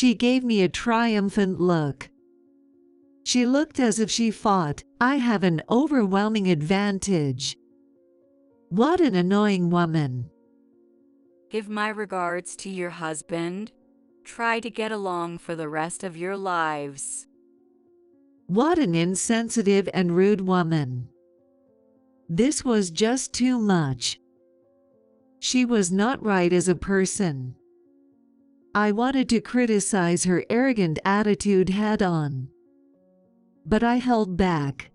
She gave me a triumphant look. She looked as if she thought, I have an overwhelming advantage. What an annoying woman. Give my regards to your husband. Try to get along for the rest of your lives. What an insensitive and rude woman. This was just too much. She was not right as a person. I wanted to criticize her arrogant attitude head-on, but I held back.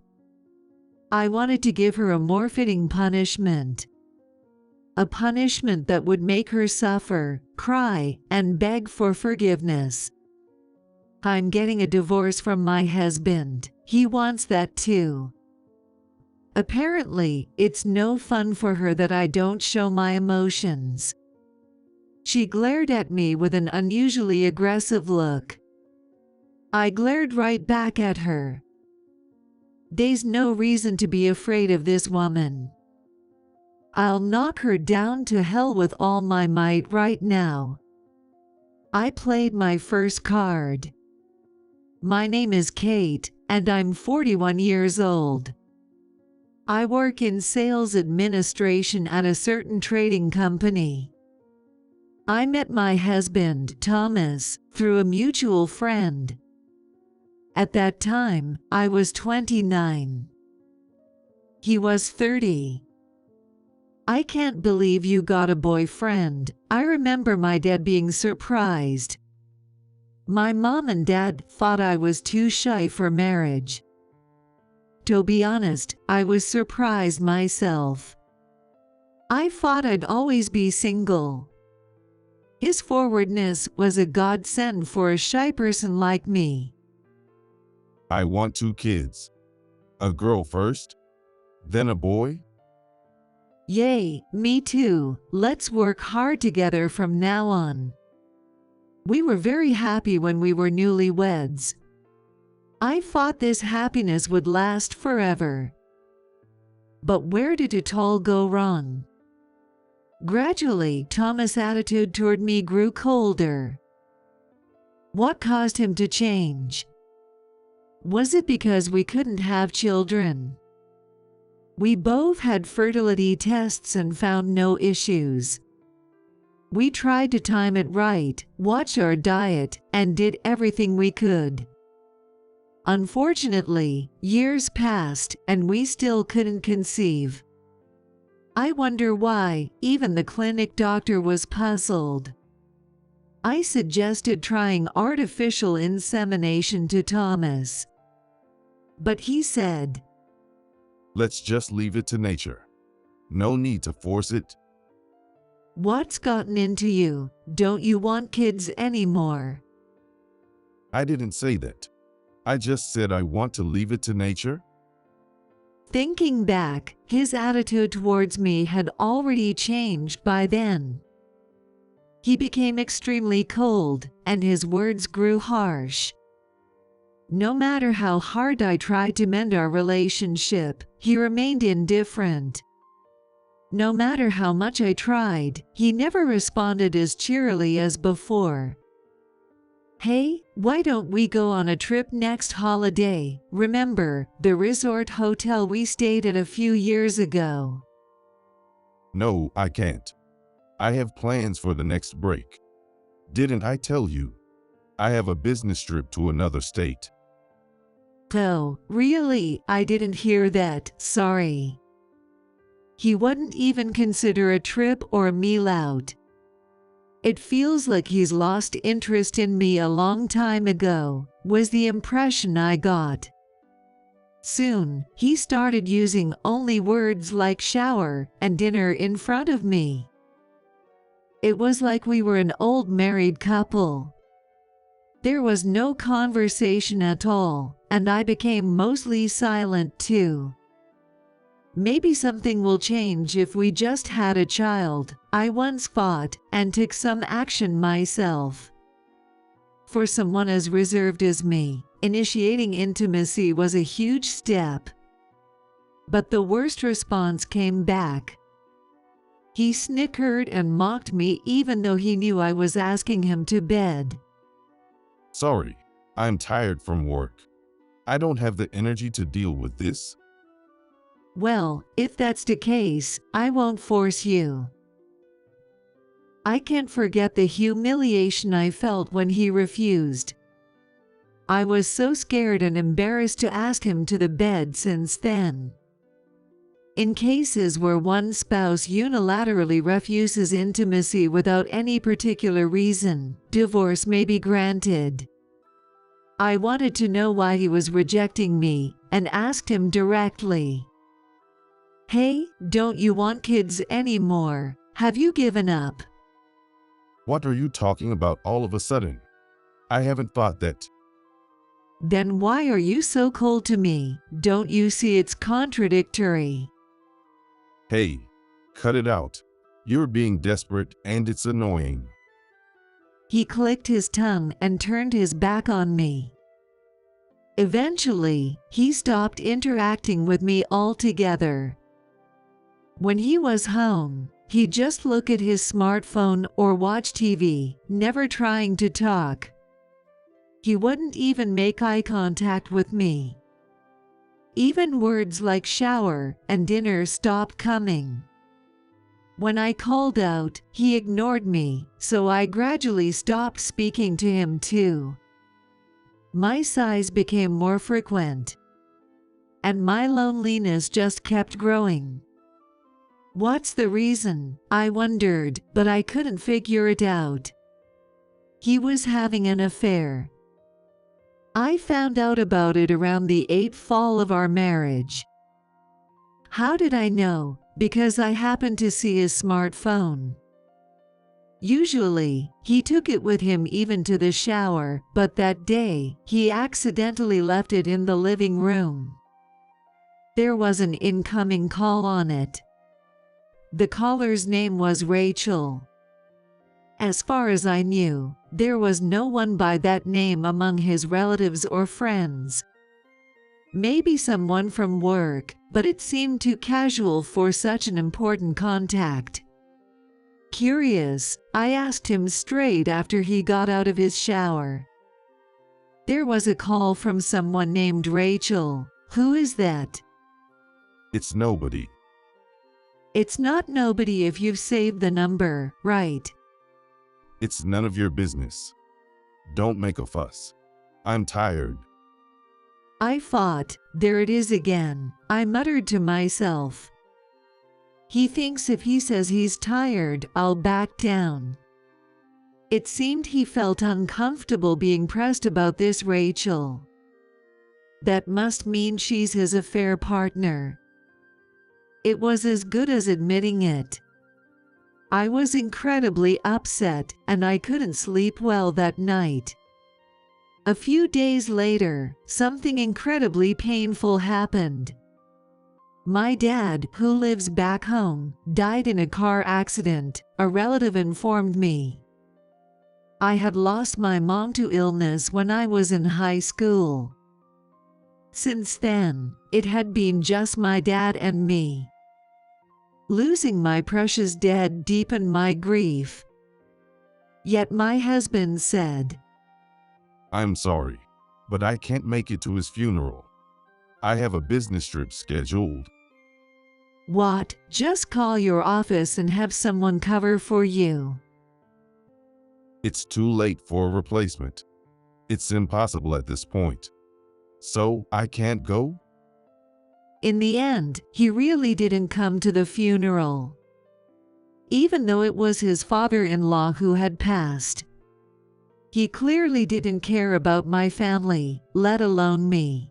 I wanted to give her a more fitting punishment. A punishment that would make her suffer, cry, and beg for forgiveness. I'm getting a divorce from my husband. He wants that too. Apparently, it's no fun for her that I don't show my emotions. She glared at me with an unusually aggressive look. I glared right back at her. There's no reason to be afraid of this woman. I'll knock her down to hell with all my might right now. I played my first card. My name is Kate, and I'm 41 years old. I work in sales administration at a certain trading company. I met my husband, Thomas, through a mutual friend. At that time, I was 29. He was 30. I can't believe you got a boyfriend. I remember my dad being surprised. My mom and dad thought I was too shy for marriage. To be honest, I was surprised myself. I thought I'd always be single. His forwardness was a godsend for a shy person like me. I want 2 kids. A girl first, then a boy. Yay, me too. Let's work hard together from now on. We were very happy when we were newlyweds. I thought this happiness would last forever. But where did it all go wrong? Gradually, Thomas' attitude toward me grew colder. What caused him to change? Was it because we couldn't have children? We both had fertility tests and found no issues. We tried to time it right, watched our diet, and did everything we could. Unfortunately, years passed and we still couldn't conceive. I wonder why. Even the clinic doctor was puzzled. I suggested trying artificial insemination to Thomas, but he said, Let's just leave it to nature. No need to force it. What's gotten into you? Don't you want kids anymore? I didn't say that. I just said I want to leave it to nature. Thinking back, his attitude towards me had already changed by then. He became extremely cold, and his words grew harsh. No matter how hard I tried to mend our relationship, he remained indifferent. No matter how much I tried, he never responded as cheerily as before. Hey, why don't we go on a trip next holiday? Remember, the resort hotel we stayed at a few years ago? No, I can't. I have plans for the next break. Didn't I tell you? I have a business trip to another state. Oh, really? I didn't hear that, sorry. He wouldn't even consider a trip or a meal out. It feels like he's lost interest in me a long time ago, was the impression I got. Soon, he started using only words like shower and dinner in front of me. It was like we were an old married couple. There was no conversation at all, and I became mostly silent too. Maybe something will change if we just had a child, I once thought, and took some action myself. For someone as reserved as me, initiating intimacy was a huge step. But the worst response came back. He snickered and mocked me even though he knew I was asking him to bed. Sorry, I'm tired from work. I don't have the energy to deal with this. Well, if that's the case, I won't force you. I can't forget the humiliation I felt when he refused. I was so scared and embarrassed to ask him to the bed since then. In cases where one spouse unilaterally refuses intimacy without any particular reason, divorce may be granted. I wanted to know why he was rejecting me and asked him directly. Hey, don't you want kids anymore? Have you given up? What are you talking about all of a sudden? I haven't thought that. Then why are you so cold to me? Don't you see it's contradictory? Hey, cut it out. You're being desperate and it's annoying. He clicked his tongue and turned his back on me. Eventually, he stopped interacting with me altogether. When he was home, he'd just look at his smartphone or watch TV, never trying to talk. He wouldn't even make eye contact with me. Even words like shower and dinner stopped coming. When I called out, he ignored me, so I gradually stopped speaking to him too. My sighs became more frequent, and my loneliness just kept growing. What's the reason? I wondered, but I couldn't figure it out. He was having an affair. I found out about it around the 8th fall of our marriage. How did I know? Because I happened to see his smartphone. Usually, he took it with him even to the shower, but that day, he accidentally left it in the living room. There was an incoming call on it. The caller's name was Rachel. As far as I knew, there was no one by that name among his relatives or friends. Maybe someone from work, but it seemed too casual for such an important contact. Curious, I asked him straight after he got out of his shower. There was a call from someone named Rachel. Who is that? It's nobody. It's not nobody if you've saved the number, right? It's none of your business. Don't make a fuss. I'm tired. I fought. There it is again, I muttered to myself. He thinks if he says he's tired, I'll back down. It seemed he felt uncomfortable being pressed about this Rachel. That must mean she's his affair partner. It was as good as admitting it. I was incredibly upset, and I couldn't sleep well that night. A few days later, something incredibly painful happened. My dad, who lives back home, died in a car accident, a relative informed me. I had lost my mom to illness when I was in high school. Since then, it had been just my dad and me. Losing my precious dad deepened my grief. Yet my husband said, I'm sorry, but I can't make it to his funeral. I have a business trip scheduled. What? Just call your office and have someone cover for you. It's too late for a replacement. It's impossible at this point. So, I can't go? In the end, he really didn't come to the funeral. Even though it was his father-in-law who had passed. He clearly didn't care about my family, let alone me.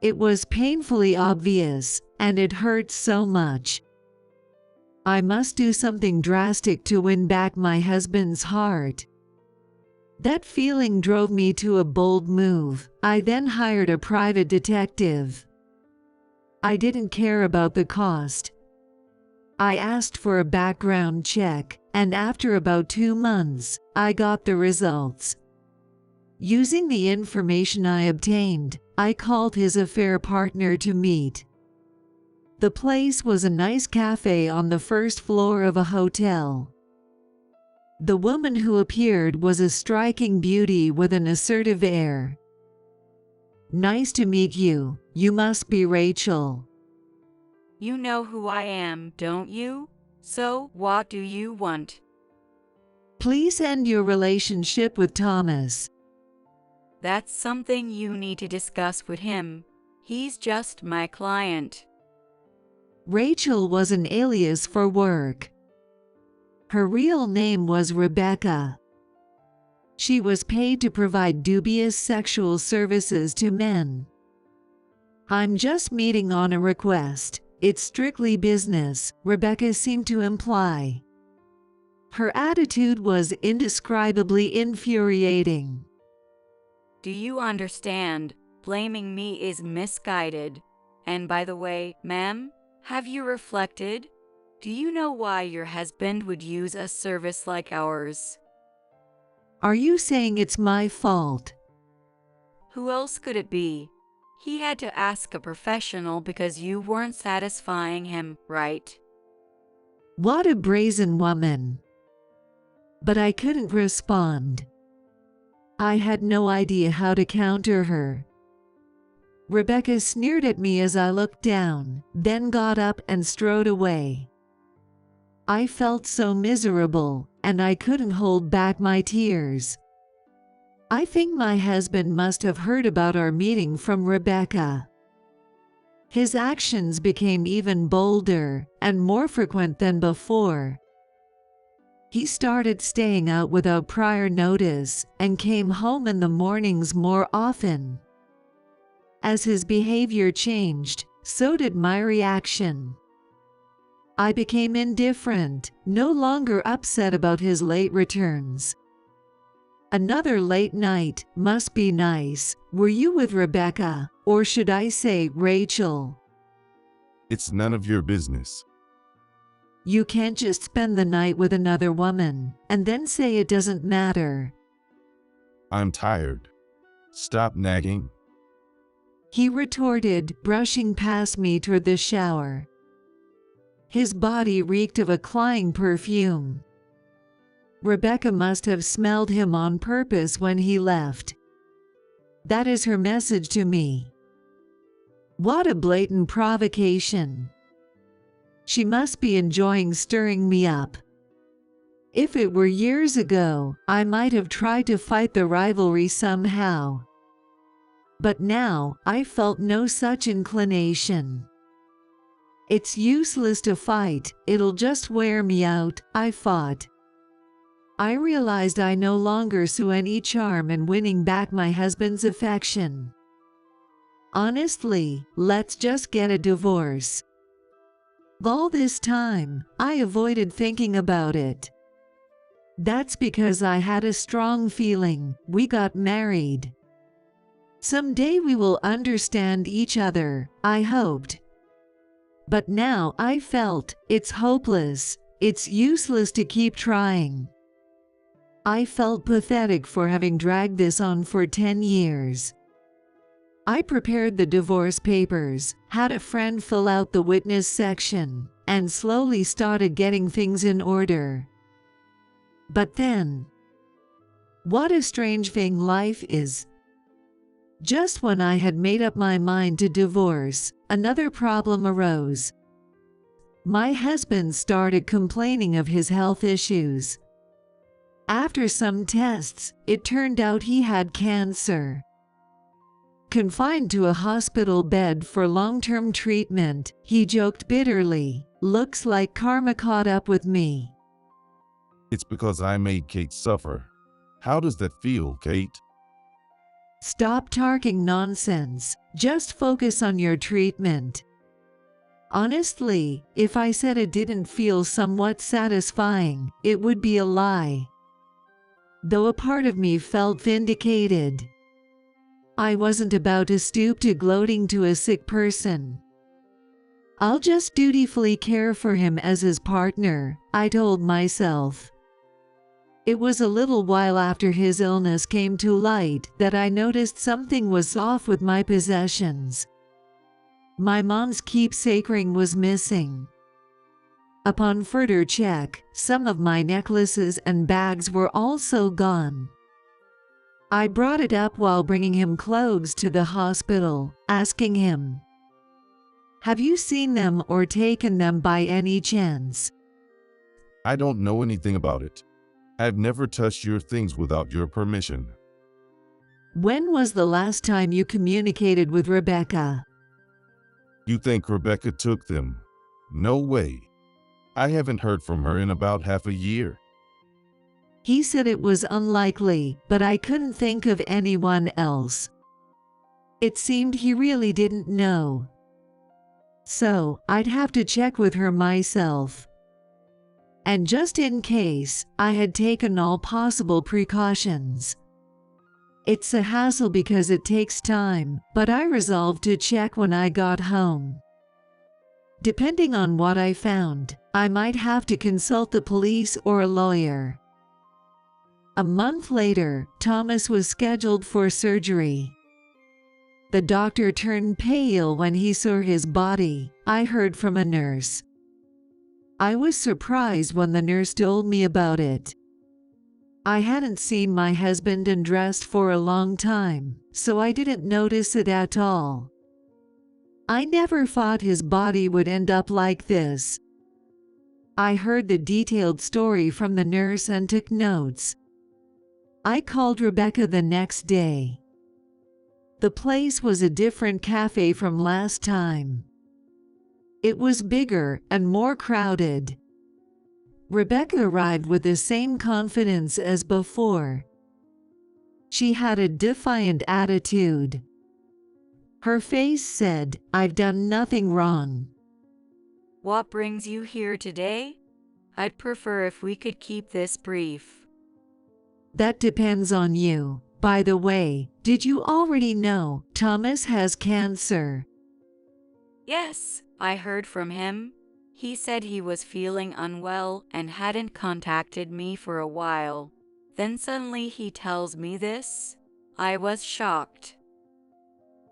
It was painfully obvious, and it hurt so much. I must do something drastic to win back my husband's heart. That feeling drove me to a bold move. I then hired a private detective. I didn't care about the cost. I asked for a background check, and after about 2 months, I got the results. Using the information I obtained, I called his affair partner to meet. The place was a nice cafe on the first floor of a hotel. The woman who appeared was a striking beauty with an assertive air. "Nice to meet you. You must be Rachel." You know who I am, don't you? So, what do you want? "Please end your relationship with Thomas." That's something you need to discuss with him. He's just my client. Rachel was an alias for work. Her real name was Rebecca. She was paid to provide dubious sexual services to men. "I'm just meeting on a request. It's strictly business," Rebecca seemed to imply. Her attitude was indescribably infuriating. Do you understand? Blaming me is misguided. And by the way, ma'am, have you reflected? Do you know why your husband would use a service like ours? "Are you saying it's my fault?" Who else could it be? He had to ask a professional because you weren't satisfying him, right? What a brazen woman. But I couldn't respond. I had no idea how to counter her. Rebecca sneered at me as I looked down, then got up and strode away. I felt so miserable, and I couldn't hold back my tears. I think my husband must have heard about our meeting from Rebecca. His actions became even bolder and more frequent than before. He started staying out without prior notice and came home in the mornings more often. As his behavior changed, so did my reaction. I became indifferent, no longer upset about his late returns. Another late night must be nice. Were you with Rebecca, or should I say Rachel? It's none of your business. You can't just spend the night with another woman and then say it doesn't matter. I'm tired. Stop nagging. He retorted, brushing past me toward the shower. His body reeked of a cloying perfume. Rebecca must have smelled him on purpose when he left. That is her message to me. What a blatant provocation. She must be enjoying stirring me up. If it were years ago, I might have tried to fight the rivalry somehow. But now, I felt no such inclination. It's useless to fight, it'll just wear me out, I fought. I realized I no longer saw any charm in winning back my husband's affection. Honestly, let's just get a divorce. All this time, I avoided thinking about it. That's because I had a strong feeling we got married. Someday we will understand each other, I hoped. But now I felt it's hopeless, it's useless to keep trying. I felt pathetic for having dragged this on for 10 years. I prepared the divorce papers, had a friend fill out the witness section, and slowly started getting things in order. But then, what a strange thing life is. Just when I had made up my mind to divorce, another problem arose. My husband started complaining of his health issues. After some tests, it turned out he had cancer. Confined to a hospital bed for long-term treatment, he joked bitterly, "Looks like karma caught up with me." It's because I made Kate suffer. How does that feel, Kate? Stop talking nonsense, just focus on your treatment. Honestly, if I said it didn't feel somewhat satisfying, it would be a lie. Though a part of me felt vindicated. I wasn't about to stoop to gloating to a sick person. I'll just dutifully care for him as his partner, I told myself. It was a little while after his illness came to light that I noticed something was off with my possessions. My mom's keepsake ring was missing. Upon further check, some of my necklaces and bags were also gone. I brought it up while bringing him clothes to the hospital, asking him, "Have you seen them or taken them by any chance?" I don't know anything about it. I've never touched your things without your permission. When was the last time you communicated with Rebecca? You think Rebecca took them? No way. I haven't heard from her in about half a year. He said it was unlikely, but I couldn't think of anyone else. It seemed he really didn't know. So, I'd have to check with her myself. And just in case, I had taken all possible precautions. It's a hassle because it takes time, but I resolved to check when I got home. Depending on what I found, I might have to consult the police or a lawyer. A month later, Thomas was scheduled for surgery. The doctor turned pale when he saw his body, I heard from a nurse. I was surprised when the nurse told me about it. I hadn't seen my husband undressed for a long time, so I didn't notice it at all. I never thought his body would end up like this. I heard the detailed story from the nurse and took notes. I called Rebecca the next day. The place was a different cafe from last time. It was bigger and more crowded. Rebecca arrived with the same confidence as before. She had a defiant attitude. Her face said, "I've done nothing wrong." What brings you here today? I'd prefer if we could keep this brief. That depends on you. By the way, did you already know Thomas has cancer? Yes, I heard from him. He said he was feeling unwell and hadn't contacted me for a while. Then suddenly he tells me this. I was shocked.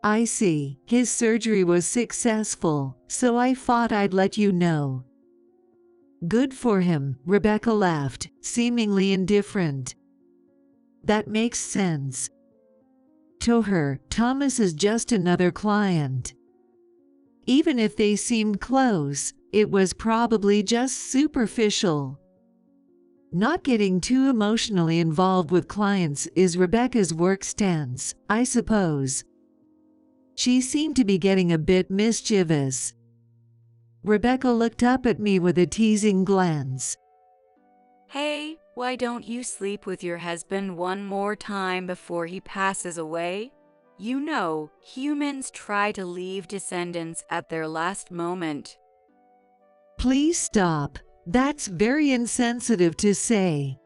I see. His surgery was successful, so I thought I'd let you know. Good for him, Rebecca laughed, seemingly indifferent. That makes sense. To her, Thomas is just another client. Even if they seemed close, it was probably just superficial. Not getting too emotionally involved with clients is Rebecca's work stance, I suppose. She seemed to be getting a bit mischievous. Rebecca looked up at me with a teasing glance. Hey, why don't you sleep with your husband one more time before he passes away? You know, humans try to leave descendants at their last moment. Please stop. That's very insensitive to say.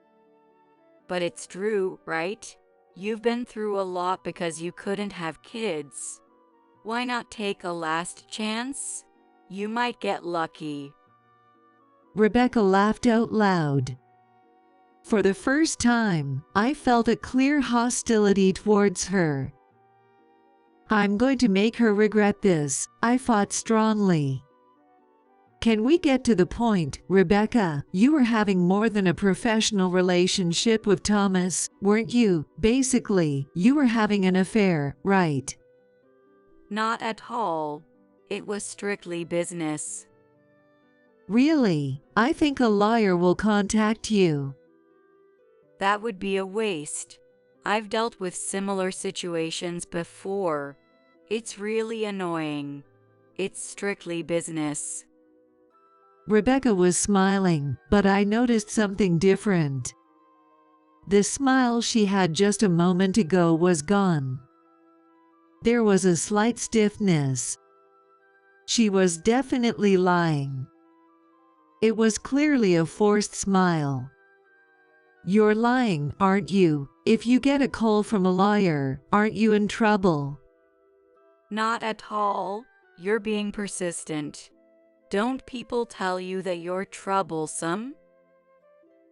But it's true, right? You've been through a lot because you couldn't have kids. Why not take a last chance? You might get lucky. Rebecca laughed out loud. For the first time, I felt a clear hostility towards her. I'm going to make her regret this, I thought strongly. Can we get to the point, Rebecca? You were having more than a professional relationship with Thomas, weren't you? Basically, you were having an affair, right? Not at all. It was strictly business. Really? I think a lawyer will contact you. That would be a waste. I've dealt with similar situations before. It's really annoying. It's strictly business. Rebecca was smiling, but I noticed something different. The smile she had just a moment ago was gone. There was a slight stiffness. She was definitely lying. It was clearly a forced smile. You're lying, aren't you? If you get a call from a lawyer, aren't you in trouble? Not at all. You're being persistent. Don't people tell you that you're troublesome?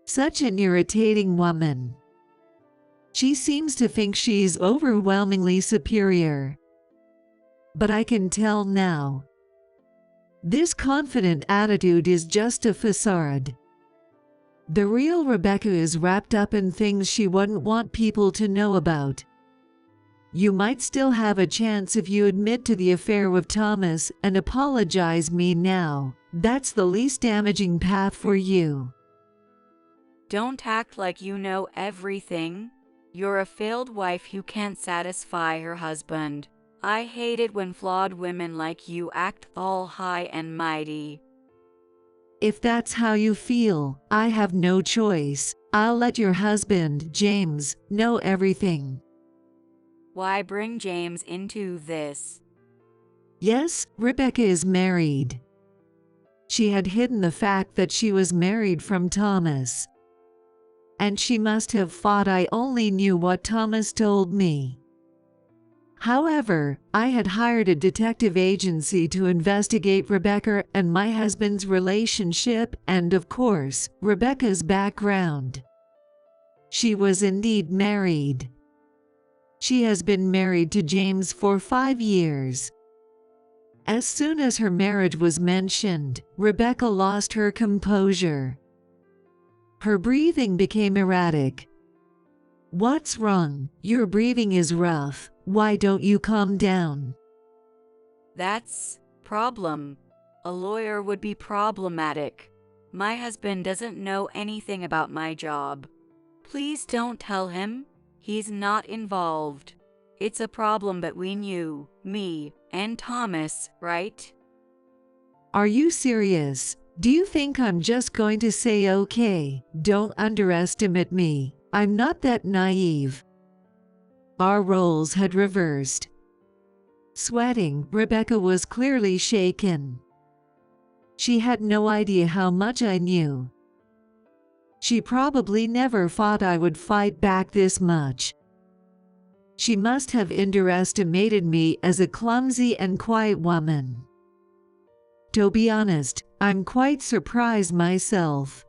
Such an irritating woman. She seems to think she's overwhelmingly superior. But I can tell now. This confident attitude is just a facade. The real Rebecca is wrapped up in things she wouldn't want people to know about. You might still have a chance if you admit to the affair with Thomas and apologize me now. That's the least damaging path for you. Don't act like you know everything. You're a failed wife who can't satisfy her husband. I hate it when flawed women like you act all high and mighty. If that's how you feel, I have no choice. I'll let your husband, James, know everything. Why bring James into this? Yes, Rebecca is married. She had hidden the fact that she was married from Thomas. And she must have thought I only knew what Thomas told me. However, I had hired a detective agency to investigate Rebecca and my husband's relationship and, of course, Rebecca's background. She was indeed married. She has been married to James for 5 years. As soon as her marriage was mentioned, Rebecca lost her composure. Her breathing became erratic. "What's wrong? Your breathing is rough. Why don't you calm down?" That's problem. A lawyer would be problematic. My husband doesn't know anything about my job. Please don't tell him. He's not involved. It's a problem between you, me, and Thomas, right? Are you serious? Do you think I'm just going to say okay? Don't underestimate me. I'm not that naive. Our roles had reversed. Sweating, Rebecca was clearly shaken. She had no idea how much I knew. She probably never thought I would fight back this much. She must have underestimated me as a clumsy and quiet woman. To be honest, I'm quite surprised myself.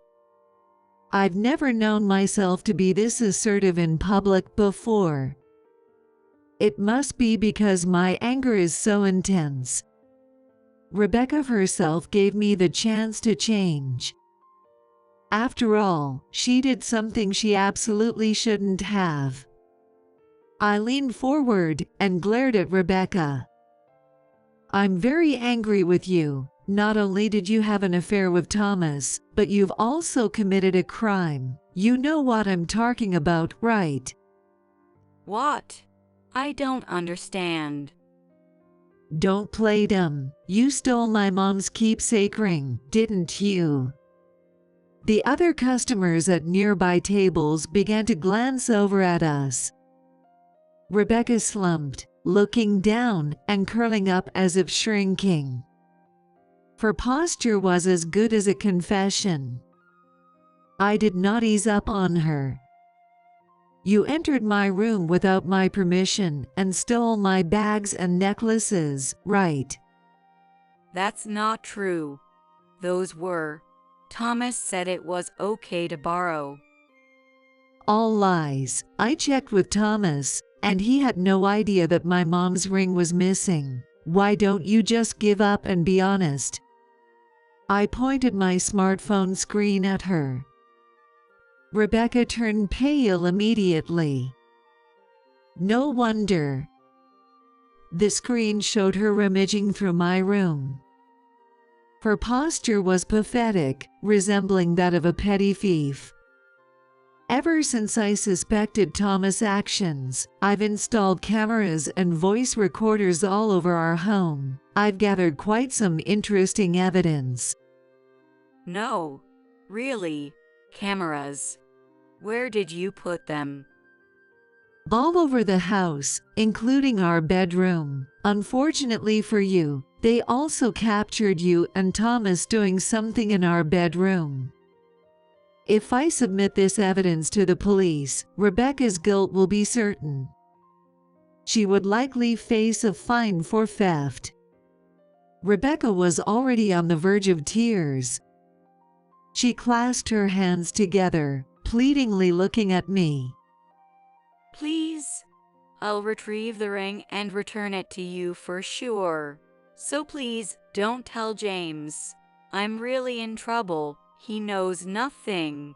I've never known myself to be this assertive in public before. It must be because my anger is so intense. Rebecca herself gave me the chance to change. After all, she did something she absolutely shouldn't have. I leaned forward and glared at Rebecca. "I'm very angry with you. Not only did you have an affair with Thomas, but you've also committed a crime. You know what I'm talking about, right?" What? I don't understand. "Don't play dumb. You stole my mom's keepsake ring, didn't you?" The other customers at nearby tables began to glance over at us. Rebecca slumped, looking down and curling up as if shrinking. Her posture was as good as a confession. I did not ease up on her. "You entered my room without my permission and stole my bags and necklaces, right?" That's not true. Those were. Thomas said it was okay to borrow. All lies. I checked with Thomas, and he had no idea that my mom's ring was missing. Why don't you just give up and be honest? I pointed my smartphone screen at her. Rebecca turned pale immediately. No wonder. The screen showed her rummaging through my room. Her posture was pathetic, resembling that of a petty thief. Ever since I suspected Thomas' actions, I've installed cameras and voice recorders all over our home. I've gathered quite some interesting evidence. No, really, cameras. Where did you put them? All over the house, including our bedroom. Unfortunately for you, they also captured you and Thomas doing something in our bedroom. If I submit this evidence to the police, Rebecca's guilt will be certain. She would likely face a fine for theft. Rebecca was already on the verge of tears. She clasped her hands together, pleadingly looking at me. Please, I'll retrieve the ring and return it to you for sure. So please, don't tell James. I'm really in trouble. He knows nothing.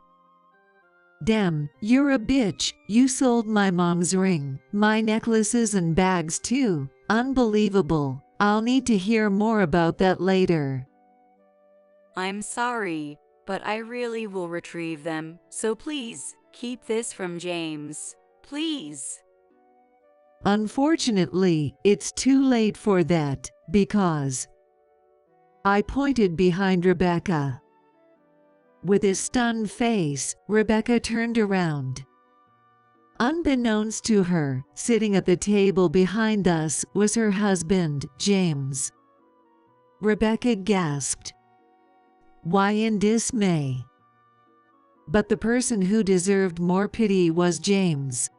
Damn, you're a bitch. You sold my mom's ring, my necklaces and bags too. Unbelievable. I'll need to hear more about that later. I'm sorry, but I really will retrieve them. So please, keep this from James. Please. Unfortunately, it's too late for that, because I pointed behind Rebecca. With a stunned face, Rebecca turned around. Unbeknownst to her, sitting at the table behind us was her husband, James. Rebecca gasped. Why in dismay? But the person who deserved more pity was James.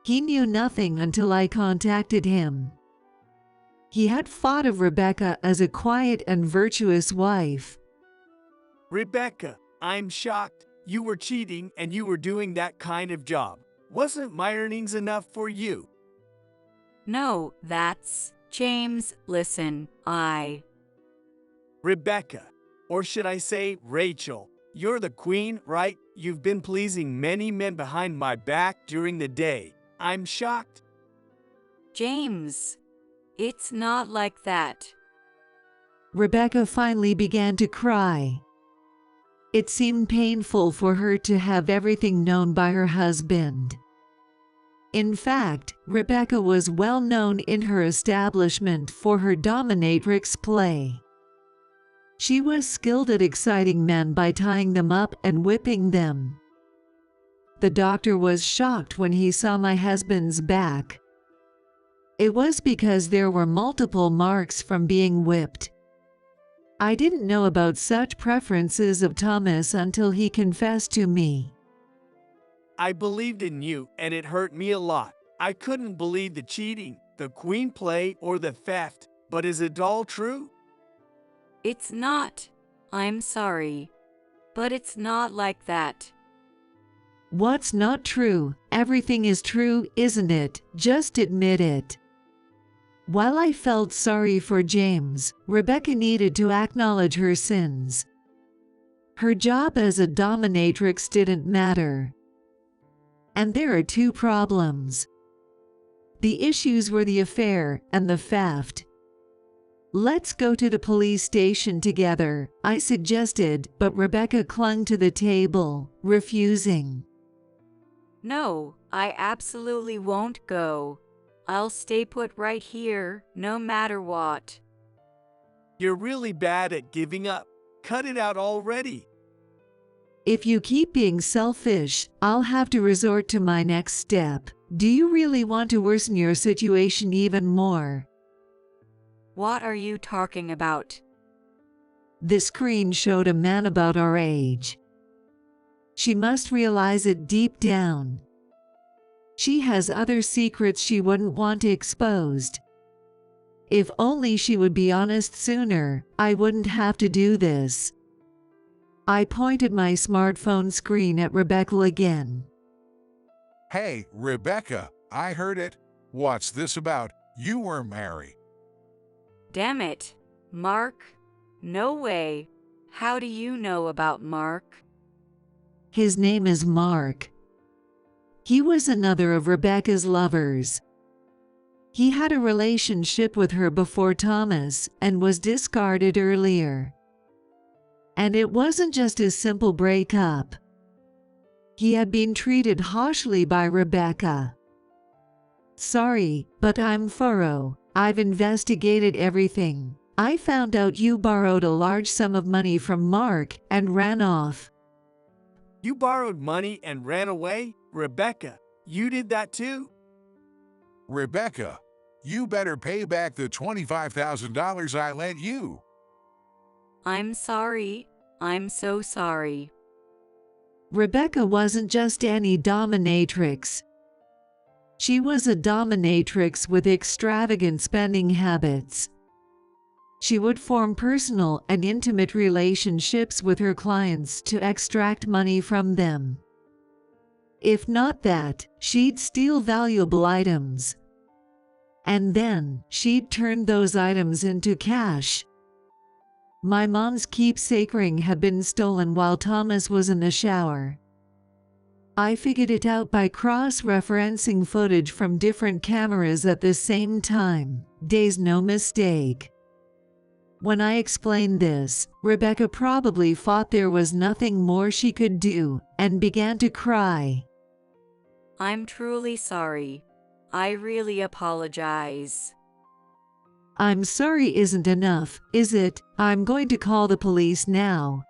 He knew nothing until I contacted him. He had thought of Rebecca as a quiet and virtuous wife. Rebecca, I'm shocked. You were cheating and you were doing that kind of job. Wasn't my earnings enough for you? No, that's James. Listen, Rebecca, or should I say Rachel, you're the queen, right? You've been pleasing many men behind my back during the day. I'm shocked. James, it's not like that. Rebecca finally began to cry. It seemed painful for her to have everything known by her husband. In fact, Rebecca was well known in her establishment for her dominatrix play. She was skilled at exciting men by tying them up and whipping them. The doctor was shocked when he saw my husband's back. It was because there were multiple marks from being whipped. I didn't know about such preferences of Thomas until he confessed to me. I believed in you and it hurt me a lot. I couldn't believe the cheating, the queen play, or the theft. But is it all true? It's not. I'm sorry. But it's not like that. What's not true? Everything is true, isn't it? Just admit it. While I felt sorry for James, Rebecca needed to acknowledge her sins. Her job as a dominatrix didn't matter. And there are two problems. The issues were the affair and the theft. Let's go to the police station together, I suggested, but Rebecca clung to the table, refusing. No, I absolutely won't go. I'll stay put right here, no matter what. You're really bad at giving up. Cut it out already. If you keep being selfish, I'll have to resort to my next step. Do you really want to worsen your situation even more? What are you talking about? The screen showed a man about our age. She must realize it deep down. She has other secrets she wouldn't want exposed. If only she would be honest sooner, I wouldn't have to do this. I pointed my smartphone screen at Rebecca again. Hey, Rebecca, I heard it. What's this about? You were married. Damn it. Mark? No way. How do you know about Mark? His name is Mark. He was another of Rebecca's lovers. He had a relationship with her before Thomas and was discarded earlier. And it wasn't just a simple breakup. He had been treated harshly by Rebecca. Sorry, but I'm thorough. I've investigated everything. I found out you borrowed a large sum of money from Mark and ran off. You borrowed money and ran away? Rebecca, you did that too? Rebecca, you better pay back the $25,000 I lent you. I'm sorry. I'm so sorry. Rebecca wasn't just any dominatrix. She was a dominatrix with extravagant spending habits. She would form personal and intimate relationships with her clients to extract money from them. If not that, she'd steal valuable items. and then she'd turn those items into cash. My mom's keepsake ring had been stolen while Thomas was in the shower. I figured it out by cross-referencing footage from different cameras at the same time. There's no mistake. When I explained this, Rebecca probably thought there was nothing more she could do and began to cry. I'm truly sorry. I really apologize. I'm sorry isn't enough, is it? I'm going to call the police now.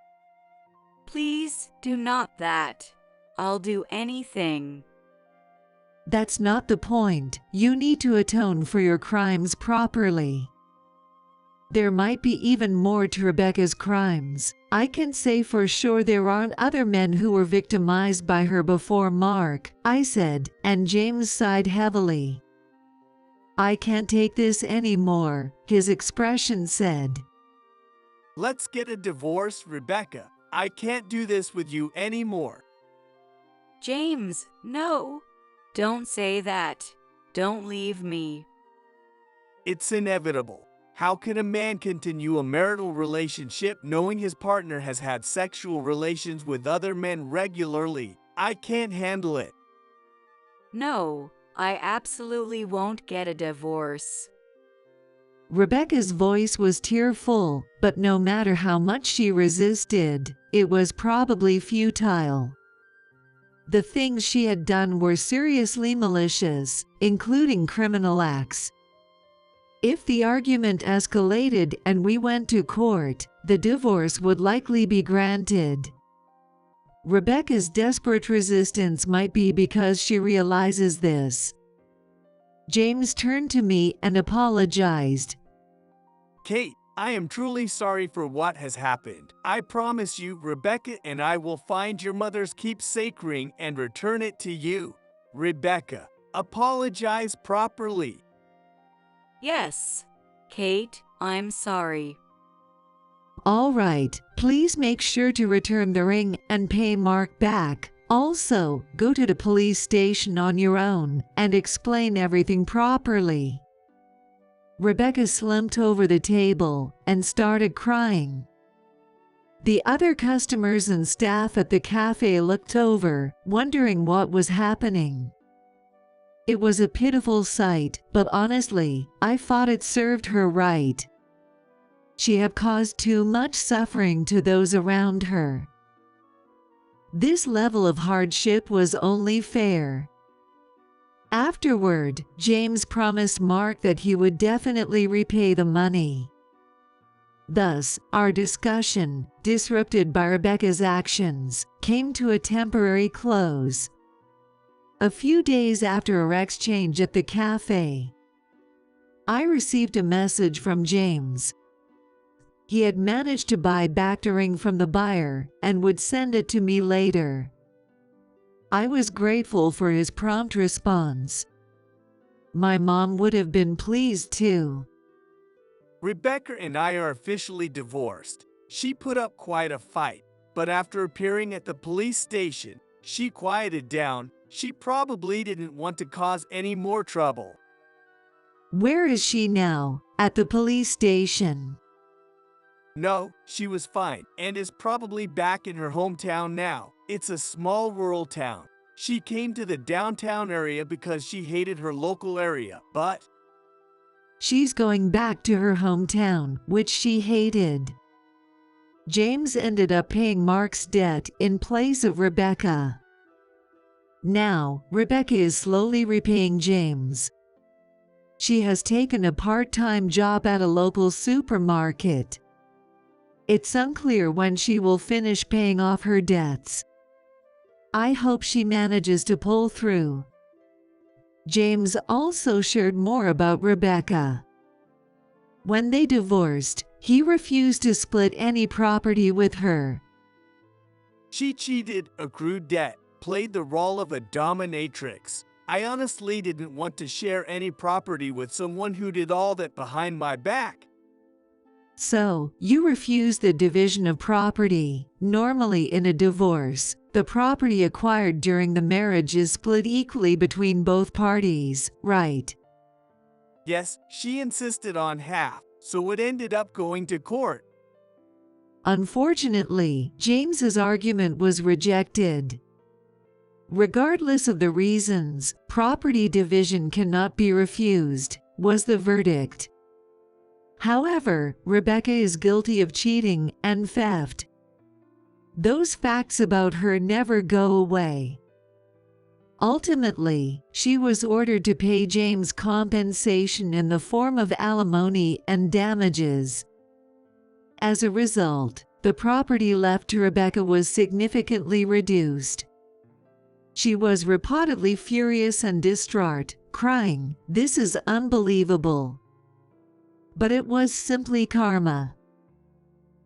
Please do not that. I'll do anything. That's not the point. You need to atone for your crimes properly. There might be even more to Rebecca's crimes. I can say for sure there aren't other men who were victimized by her before Mark, I said, and James sighed heavily. I can't take this anymore, his expression said. Let's get a divorce, Rebecca. I can't do this with you anymore. James, no. Don't say that. Don't leave me. It's inevitable. How can a man continue a marital relationship knowing his partner has had sexual relations with other men regularly? I can't handle it. No, I absolutely won't get a divorce. Rebecca's voice was tearful, but no matter how much she resisted, it was probably futile. The things she had done were seriously malicious, including criminal acts. If the argument escalated and we went to court, the divorce would likely be granted. Rebecca's desperate resistance might be because she realizes this. James turned to me and apologized. Kate, I am truly sorry for what has happened. I promise you, Rebecca and I will find your mother's keepsake ring and return it to you. Rebecca, apologize properly. Yes, Kate, I'm sorry. All right, please make sure to return the ring and pay Mark back. Also, go to the police station on your own and explain everything properly. Rebecca slumped over the table and started crying. The other customers and staff at the cafe looked over, wondering what was happening. It was a pitiful sight, but honestly, I thought it served her right. She had caused too much suffering to those around her. This level of hardship was only fair. Afterward, James promised Mark that he would definitely repay the money. Thus, our discussion, disrupted by Rebecca's actions, came to a temporary close. A few days after our exchange at the cafe, I received a message from James. He had managed to buy back the ring from the buyer and would send it to me later. I was grateful for his prompt response. My mom would have been pleased too. Rebecca and I are officially divorced. She put up quite a fight, but after appearing at the police station, she quieted down. She probably didn't want to cause any more trouble. Where is she now? At the police station. No, she was fine and is probably back in her hometown now. It's a small rural town. She came to the downtown area because she hated her local area, but she's going back to her hometown, which she hated. James ended up paying Mark's debt in place of Rebecca. Now, Rebecca is slowly repaying James. She has taken a part-time job at a local supermarket. It's unclear when she will finish paying off her debts. I hope she manages to pull through. James also shared more about Rebecca. When they divorced, he refused to split any property with her. She cheated, accrued debt, played the role of a dominatrix. I honestly didn't want to share any property with someone who did all that behind my back. So, you refuse the division of property. Normally in a divorce, the property acquired during the marriage is split equally between both parties, right? Yes, she insisted on half, so it ended up going to court. Unfortunately, James's argument was rejected. Regardless of the reasons, property division cannot be refused, was the verdict. However, Rebecca is guilty of cheating and theft. Those facts about her never go away. Ultimately, she was ordered to pay James compensation in the form of alimony and damages. As a result, the property left to Rebecca was significantly reduced. She was reportedly furious and distraught, crying, "This is unbelievable." But it was simply karma.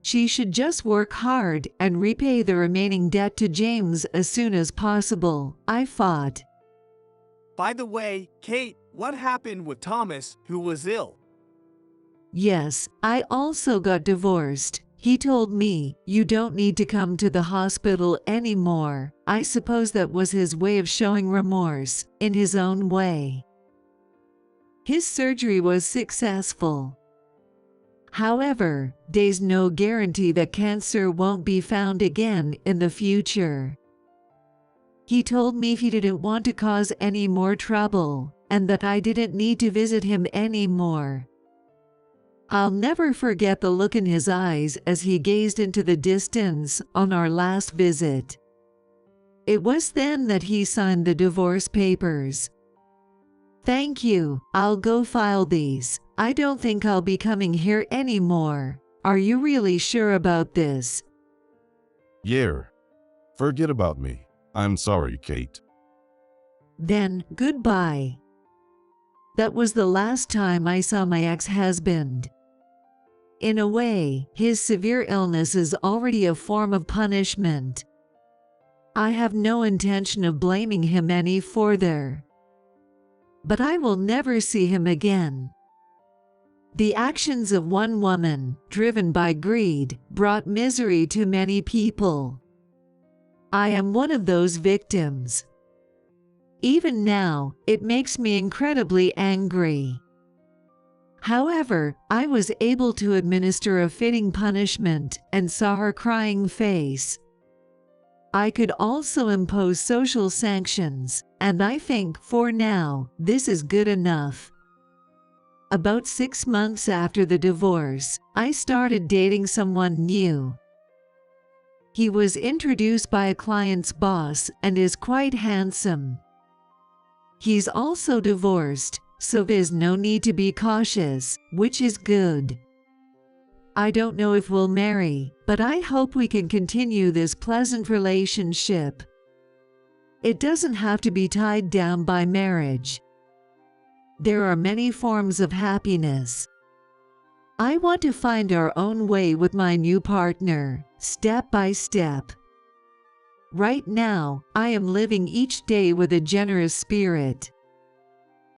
She should just work hard and repay the remaining debt to James as soon as possible, I thought. By the way, Kate, what happened with Thomas, who was ill? Yes, I also got divorced. He told me, "You don't need to come to the hospital anymore." I suppose that was his way of showing remorse, in his own way. His surgery was successful. However, there's no guarantee that cancer won't be found again in the future. He told me he didn't want to cause any more trouble, and that I didn't need to visit him anymore. I'll never forget the look in his eyes as he gazed into the distance on our last visit. It was then that he signed the divorce papers. "Thank you, I'll go file these. I don't think I'll be coming here anymore." "Are you really sure about this?" Yeah. Forget about me. I'm sorry, Kate. "Then, goodbye." That was the last time I saw my ex-husband. In a way, his severe illness is already a form of punishment. I have no intention of blaming him any further. But I will never see him again. The actions of one woman, driven by greed, brought misery to many people. I am one of those victims. Even now, it makes me incredibly angry. However, I was able to administer a fitting punishment and saw her crying face. I could also impose social sanctions, and I think, for now, this is good enough. About 6 months after the divorce, I started dating someone new. He was introduced by a client's boss and is quite handsome. He's also divorced, so there's no need to be cautious, which is good. I don't know if we'll marry, but I hope we can continue this pleasant relationship. It doesn't have to be tied down by marriage. There are many forms of happiness. I want to find our own way with my new partner, step by step. Right now, I am living each day with a generous spirit.